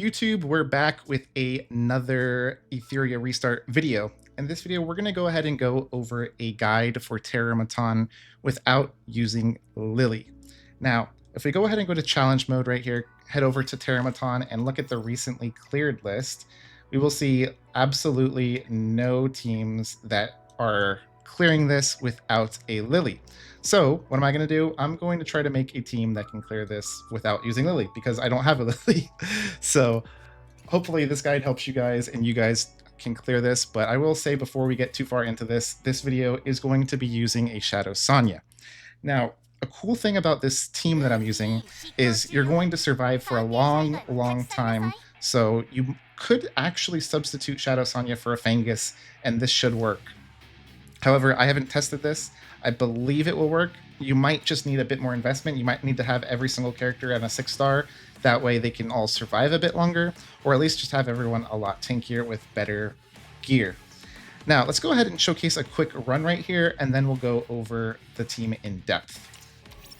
YouTube, we're back with another Etheria Restart video. In this video, we're going to go ahead and go over a guide for Terramaton without using Lilly. Now, if we go ahead and go to challenge mode right here, head over to Terramaton and look at the recently cleared list, we will see absolutely no teams that are clearing this without a Lilly. So what am I going to do? I'm going to try to make a team that can clear this without using Lilly because I don't have a Lilly. So hopefully this guide helps you guys and you guys can clear this. But I will say before we get too far into this, this video is going to be using a Shadow Sonya. Now, a cool thing about this team that I'm using is you're going to survive for a long time. So you could actually substitute Shadow Sonya for a Fangus and this should work. However, I haven't tested this. I believe it will work. You might just need a bit more investment. You might need to have every single character at a 6-star. That way they can all survive a bit longer, or at least just have everyone a lot tankier with better gear. Now, let's go ahead and showcase a quick run right here, and then we'll go over the team in depth.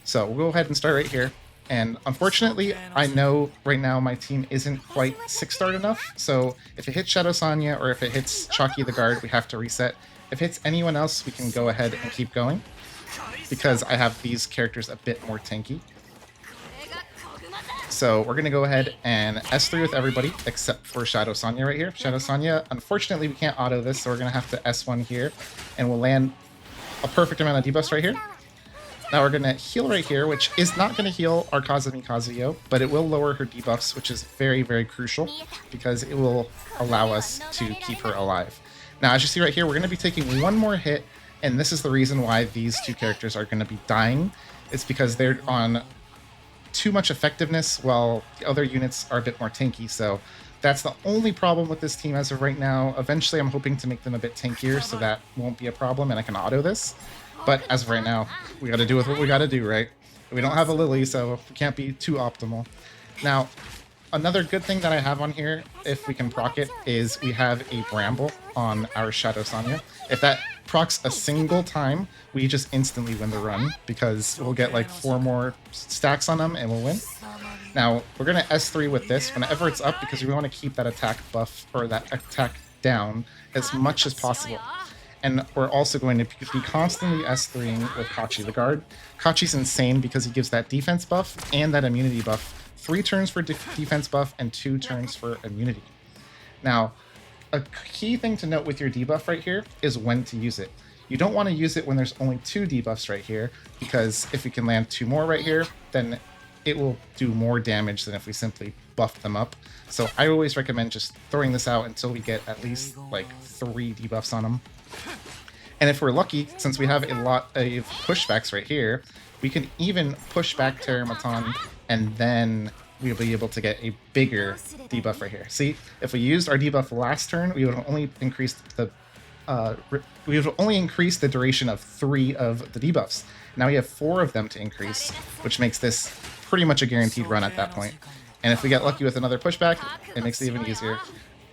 So we'll go ahead and start right here. And unfortunately, I know right now my team isn't quite 6-starred enough. So if it hits Shadow Sonya or if it hits Chalky the Guard, we have to reset. If it hits anyone else, we can go ahead and keep going because I have these characters a bit more tanky. So we're going to go ahead and S3 with everybody except for Shadow Sonya right here. Shadow Sonya, unfortunately, we can't auto this, so we're going to have to S1 here, and we'll land a perfect amount of debuffs right here. Now we're going to heal right here, which is not going to heal our Kazumi Kazuyo, but it will lower her debuffs, which is very, very crucial because it will allow us to keep her alive. Now, as you see right here, we're going to be taking one more hit, and this is the reason why these two characters are going to be dying. It's because they're on too much effectiveness while the other units are a bit more tanky, so that's the only problem with this team as of right now. Eventually, I'm hoping to make them a bit tankier, so that won't be a problem, and I can auto this. But as of right now, we got to do with what we got to do, right? We don't have a Lilly, so we can't be too optimal. Now, another good thing that I have on here, if we can proc it, is we have a Bramble on our Shadow Sonya. If that procs a single time, we just instantly win the run because we'll get like 4 more stacks on them and we'll win. Now, we're going to S3 with this whenever it's up because we want to keep that attack buff or that attack down as much as possible. And we're also going to be constantly S3ing with Kachi the Guard. Kachi's insane because he gives that defense buff and that immunity buff. 3 turns for defense buff and 2 turns for immunity. Now, a key thing to note with your debuff right here is when to use it. You don't want to use it when there's only 2 debuffs right here, because if we can land 2 more right here, then it will do more damage than if we simply buff them up. So I always recommend just throwing this out until we get at least like 3 debuffs on them. And if we're lucky, since we have a lot of pushbacks right here, we can even push back Terramaton and then we'll be able to get a bigger debuff right here. See, if we used our debuff last turn, we would have only increased the duration of 3 of the debuffs. Now we have 4 of them to increase, which makes this pretty much a guaranteed run at that point. And if we get lucky with another pushback, it makes it even easier.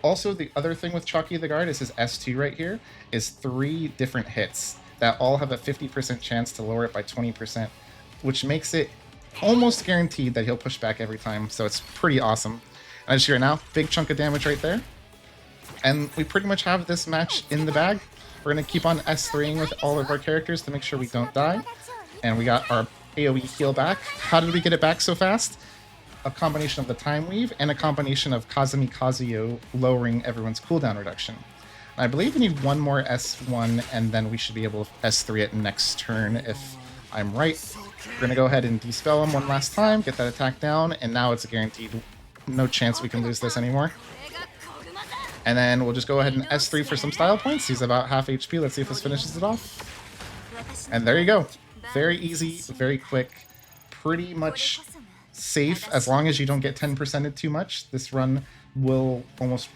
Also, the other thing with Chalky the Guard is his S2 right here is 3 different hits that all have a 50% chance to lower it by 20%, which makes it almost guaranteed that he'll push back every time, so it's pretty awesome. And as you see right now, big chunk of damage right there. And we pretty much have this match in the bag. We're going to keep on S3ing with all of our characters to make sure we don't die. And we got our AoE heal back. How did we get it back so fast? A combination of the Time Weave and a combination of Kazumi Kazuyo lowering everyone's cooldown reduction. I believe we need 1 more S1 and then we should be able to S3 it next turn if I'm right. We're going to go ahead and dispel him one last time, get that attack down, and now it's a guaranteed. No chance we can lose this anymore. And then we'll just go ahead and S3 for some style points. He's about half HP. Let's see if this finishes it off. And there you go. Very easy, very quick, pretty much safe as long as you don't get 10%ed too much. This run will almost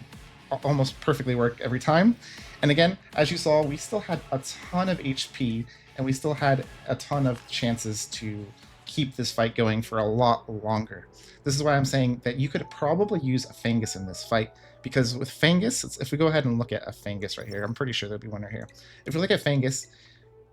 perfectly work every time. And again, as you saw, we still had a ton of HP and we still had a ton of chances to keep this fight going for a lot longer. This is why I'm saying that you could probably use a Fangus in this fight, because with Fangus, if we go ahead and look at a Fangus right here, I'm pretty sure there'll be one right here. If we look at Fangus,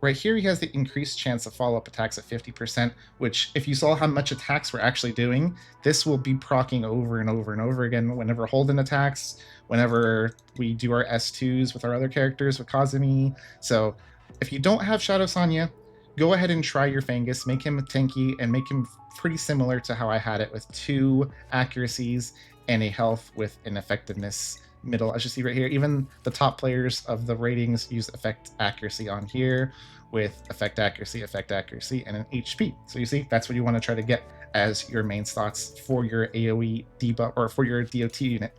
Right here, he has the increased chance of follow-up attacks at 50%, which if you saw how much attacks we're actually doing, this will be proccing over and over and over again whenever Holden attacks, whenever we do our S2s with our other characters, with Kazumi. So if you don't have Shadow Sanya, go ahead and try your Fangus, make him tanky, and make him pretty similar to how I had it, with 2 accuracies and a health with an effectiveness middle. As you see right here, even the top players of the ratings use effect accuracy on here, with effect accuracy, and an HP. So you see, that's what you want to try to get as your main slots for your AoE debuff, or for your DOT unit.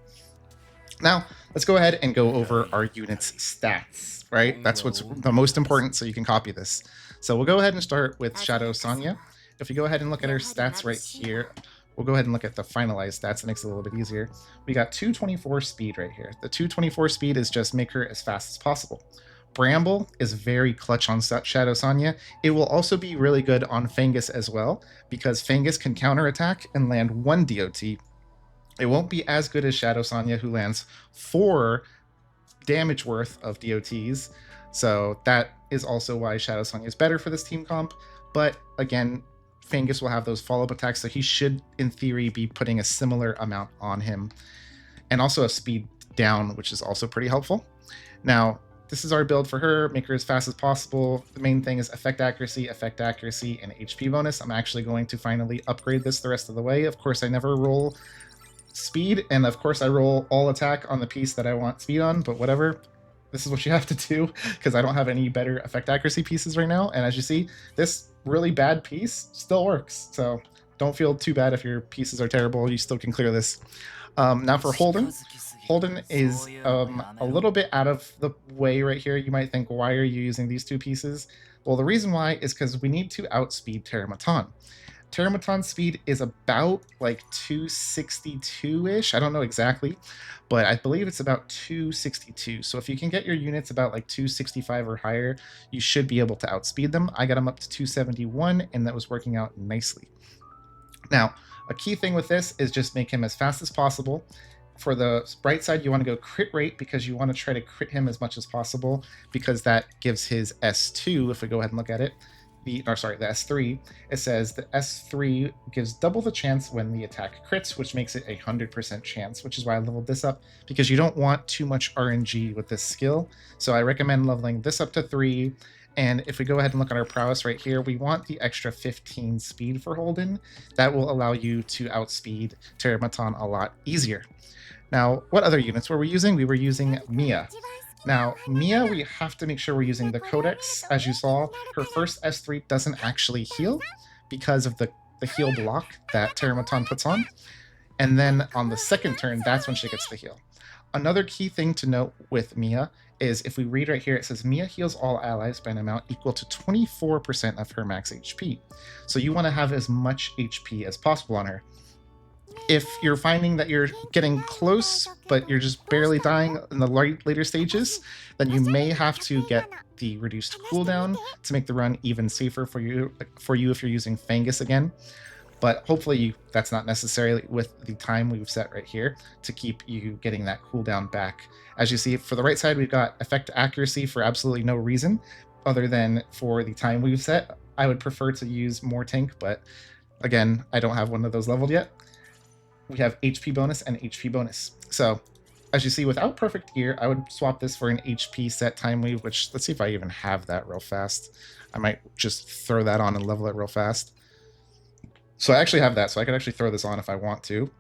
Now, let's go ahead and go over our unit's stats, right? That's what's the most important, so you can copy this. So we'll go ahead and start with Shadow Sanya. If you go ahead and look at her stats right here, we'll go ahead and look at the finalized stats. It makes it a little bit easier. We got 224 speed right here. The 224 speed is just make her as fast as possible. Bramble is very clutch on Shadow Sanya. It will also be really good on Fangus as well, because Fangus can counterattack and land 1 DOT. It won't be as good as Shadow Sanya, who lands 4 damage worth of DOTs. So that is also why Shadow Sanya is better for this team comp. But again, Fangus will have those follow-up attacks, so he should, in theory, be putting a similar amount on him. And also a speed down, which is also pretty helpful. Now, this is our build for her. Make her as fast as possible. The main thing is effect accuracy, and HP bonus. I'm actually going to finally upgrade this the rest of the way. Of course, I never roll speed, and of course I roll all attack on the piece that I want speed on, but whatever. This is what you have to do, because I don't have any better effect accuracy pieces right now. And as you see, this really bad piece still works. So don't feel too bad if your pieces are terrible. You still can clear this. Now for Holden. Holden is a little bit out of the way right here. You might think, why are you using these 2 pieces? Well, the reason why is because we need to outspeed Terramaton. Terramaton's speed is about like 262-ish. I don't know exactly, but I believe it's about 262. So if you can get your units about like 265 or higher, you should be able to outspeed them. I got them up to 271, and that was working out nicely. Now, a key thing with this is just make him as fast as possible. For the bright side, you want to go crit rate, because you want to try to crit him as much as possible, because that gives his S2, if we go ahead and look at it, the S3, it says the S3 gives double the chance when the attack crits, which makes it 100% chance, which is why I leveled this up, because you don't want too much RNG with this skill. So I recommend leveling this up to 3. And if we go ahead and look at our prowess right here, we want the extra 15 speed for Holden. That will allow you to outspeed Terramaton a lot easier. Now, what other units were we using? We were using Mia. Now, Mia, we have to make sure we're using the Codex. As you saw, her first S3 doesn't actually heal because of the heal block that Terramaton puts on. And then on the second turn, that's when she gets the heal. Another key thing to note with Mia is, if we read right here, it says Mia heals all allies by an amount equal to 24% of her max HP. So you want to have as much HP as possible on her. If you're finding that you're getting close, but you're just barely dying in the later stages, then you may have to get the reduced cooldown to make the run even safer for you if you're using Fangus again. But hopefully that's not necessarily with the time we've set right here to keep you getting that cooldown back. As you see, for the right side, we've got effect accuracy for absolutely no reason other than for the time we've set. I would prefer to use more tank, but again, I don't have one of those leveled yet. We have HP bonus and HP bonus. So as you see, without perfect gear, I would swap this for an HP set time weave, which, let's see if I even have that real fast. I might just throw that on and level it real fast. So I actually have that, so I could actually throw this on if I want to.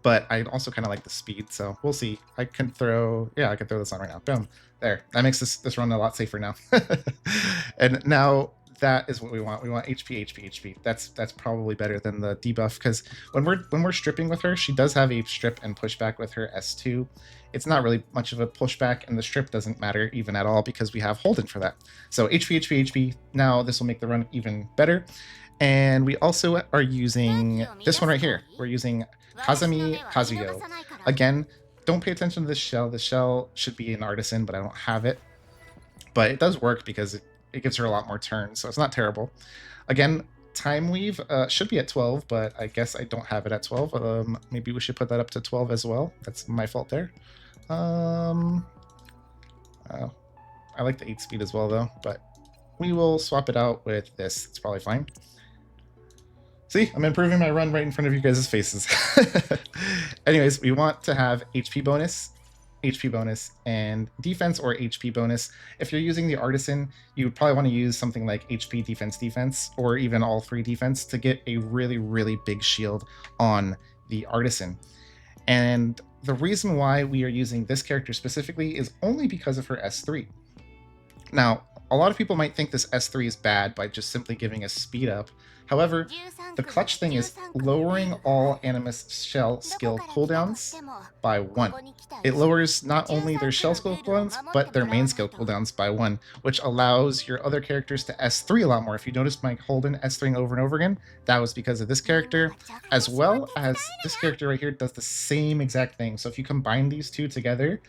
But I also kind of like the speed, so we'll see. I can throw this on right now. Boom. There. That makes this run a lot safer now. And now that is what we want. We want HP. That's probably better than the debuff, because when we're stripping with her, she does have a strip and pushback with her S2. It's not really much of a pushback, and the strip doesn't matter even at all because we have Holden for that. So HP. Now this will make the run even better. And we also are using this one right here. We're using Kazumi Kazuyo. Again, don't pay attention to this shell. The shell should be an artisan, but I don't have it. But it does work because it gives her a lot more turns, so it's not terrible. Again, time weave should be at 12, but I guess I don't have it at 12. Maybe we should put that up to 12 as well. That's my fault there. I like the 8 speed as well, though, but we will swap it out with this. It's probably fine. See, I'm improving my run right in front of you guys' faces. Anyways, we want to have HP bonus, and defense or HP bonus. If you're using the Artisan, you would probably want to use something like HP defense, or even all 3 defense to get a really, really big shield on the Artisan. And the reason why we are using this character specifically is only because of her S3. Now, a lot of people might think this S3 is bad by just simply giving us speed up. However, the clutch thing is lowering all Animus shell skill cooldowns by 1. It lowers not only their shell skill cooldowns, but their main skill cooldowns by 1, which allows your other characters to S3 a lot more. If you notice my Holden S3ing over and over again, that was because of this character, as well as this character right here does the same exact thing. So if you combine these two together,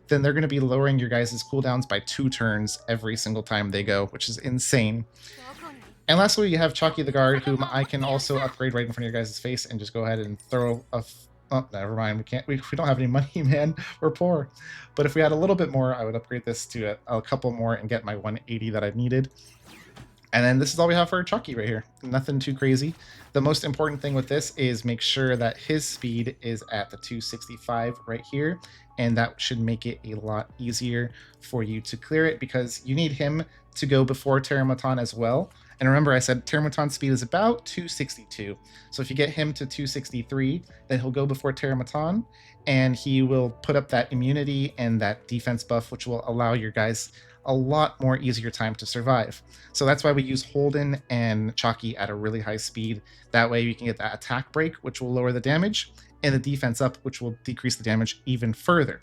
then they're going to be lowering your guys' cooldowns by 2 turns every single time they go, which is insane. And lastly, you have Chalky the Guard, whom I can also upgrade right in front of your guys' face and just go ahead and throw a... Oh, never mind. We can't. We don't have any money, man. We're poor. But if we had a little bit more, I would upgrade this to a couple more and get my 180 that I needed. And then this is all we have for Chalky right here. Nothing too crazy. The most important thing with this is make sure that his speed is at the 265 right here. And that should make it a lot easier for you to clear it, because you need him to go before Terramaton as well. And remember, I said Terramaton's speed is about 262. So if you get him to 263, then he'll go before Terramaton, and he will put up that immunity and that defense buff, which will allow your guys a lot more easier time to survive. So that's why we use Holden and Chalky at a really high speed. That way you can get that attack break, which will lower the damage, and the defense up, which will decrease the damage even further.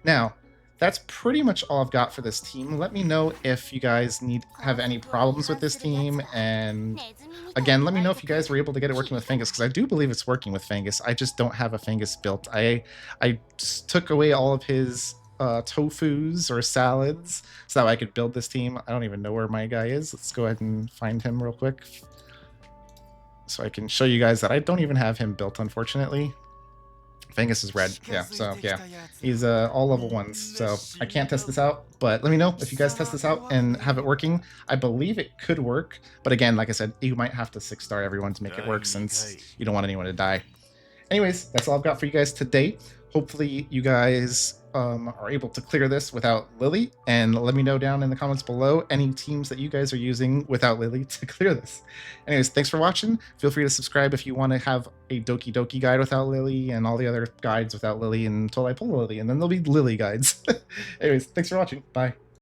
Now, that's pretty much all I've got for this team. Let me know if you guys have any problems with this team, and again, let me know if you guys were able to get it working with Fangus, because I do believe it's working with Fangus. I just don't have a Fangus built. I took away all of his tofus or salads so that I could build this team. I don't even know where my guy is. Let's go ahead and find him real quick so I can show you guys that I don't even have him built, unfortunately. Fangus is red. Yeah, so yeah, he's all level 1s, so I can't test this out, but let me know if you guys test this out and have it working. I believe it could work, but again, like I said, you might have to 6-star everyone to make it work, since you don't want anyone to die. Anyways, that's all I've got for you guys today. Hopefully you guys are able to clear this without Lilly, and let me know down in the comments below any teams that you guys are using without Lilly to clear this. Anyways, thanks for watching. Feel free to subscribe if you want to have a Doki Doki guide without Lilly and all the other guides without Lilly until I pull Lilly, and then there'll be Lilly guides. Anyways, thanks for watching. Bye.